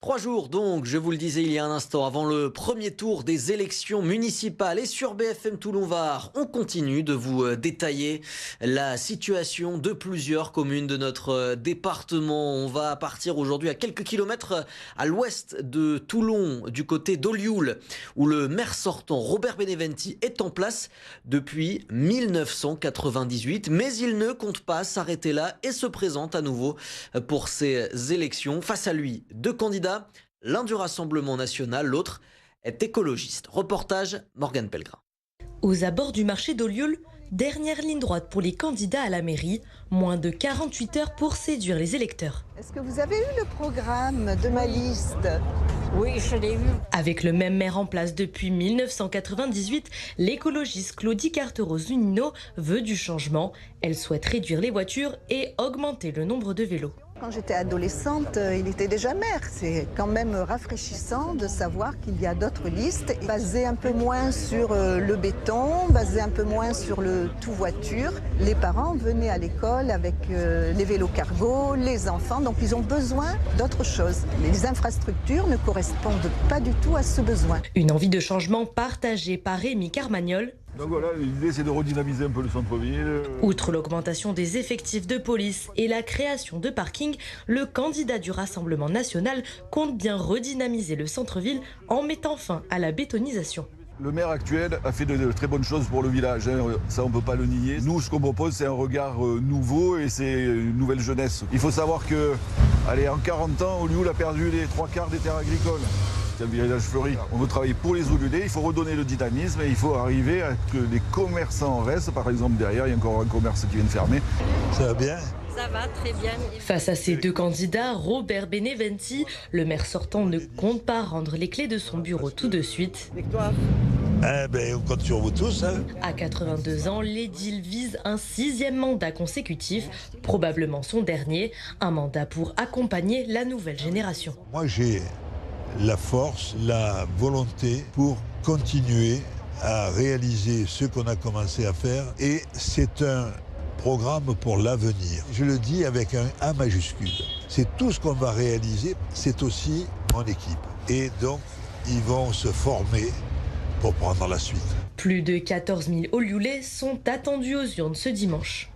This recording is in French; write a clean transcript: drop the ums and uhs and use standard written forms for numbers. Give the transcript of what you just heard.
3 jours donc, je vous le disais il y a un instant, avant le premier tour des élections municipales. Et sur BFM Toulon-Var, on continue de vous détailler la situation de plusieurs communes de notre département. On va partir aujourd'hui à quelques kilomètres à l'ouest de Toulon, du côté d'Olioul, où le maire sortant, Robert Beneventi, est en place depuis 1998. Mais il ne compte pas s'arrêter là et se présente à nouveau pour ces élections. Face à lui, deux candidats. L'un du Rassemblement national, l'autre est écologiste. Reportage Morgane Pellegrin. Aux abords du marché d'Olioul, dernière ligne droite pour les candidats à la mairie, moins de 48 heures pour séduire les électeurs. Est-ce que vous avez eu le programme de ma liste ? Oui, je l'ai vu. Avec le même maire en place depuis 1998, l'écologiste Claudie Cartereau-Zunino veut du changement. Elle souhaite réduire les voitures et augmenter le nombre de vélos. Quand j'étais adolescente, il était déjà maire. C'est quand même rafraîchissant de savoir qu'il y a d'autres listes, basées un peu moins sur le béton, basées un peu moins sur le tout voiture. Les parents venaient à l'école avec les vélos cargo, les enfants, donc ils ont besoin d'autre chose. Les infrastructures ne correspondent pas du tout à ce besoin. Une envie de changement partagée par Rémi Carmagnol. Donc voilà, l'idée c'est de redynamiser un peu le centre-ville. Outre l'augmentation des effectifs de police et la création de parkings, le candidat du Rassemblement national compte bien redynamiser le centre-ville en mettant fin à la bétonisation. Le maire actuel a fait de très bonnes choses pour le village, ça on ne peut pas le nier. Nous, ce qu'on propose, c'est un regard nouveau et c'est une nouvelle jeunesse. Il faut savoir que, en 40 ans, Olioul a perdu les 3/4 des terres agricoles. C'est un village fleuri. On veut travailler pour les Olioulais, il faut redonner le dynamisme et il faut arriver à que les commerçants restent. Par exemple, derrière, il y a encore un commerce qui vient de fermer. Ça va bien ? Ça va très bien. Face à ces deux candidats, Robert Beneventi, le maire sortant ne compte pas rendre les clés de son bureau tout de suite. On compte sur vous tous. À 82 ans, l'édile vise un 6e mandat consécutif, probablement son dernier, un mandat pour accompagner la nouvelle génération. Moi, j'ai la force, la volonté pour continuer à réaliser ce qu'on a commencé à faire. Et c'est un programme pour l'avenir. Je le dis avec un A majuscule. C'est tout ce qu'on va réaliser, c'est aussi mon équipe. Et donc, ils vont se former pour prendre la suite. Plus de 14 000 Olioulais sont attendus aux urnes ce dimanche.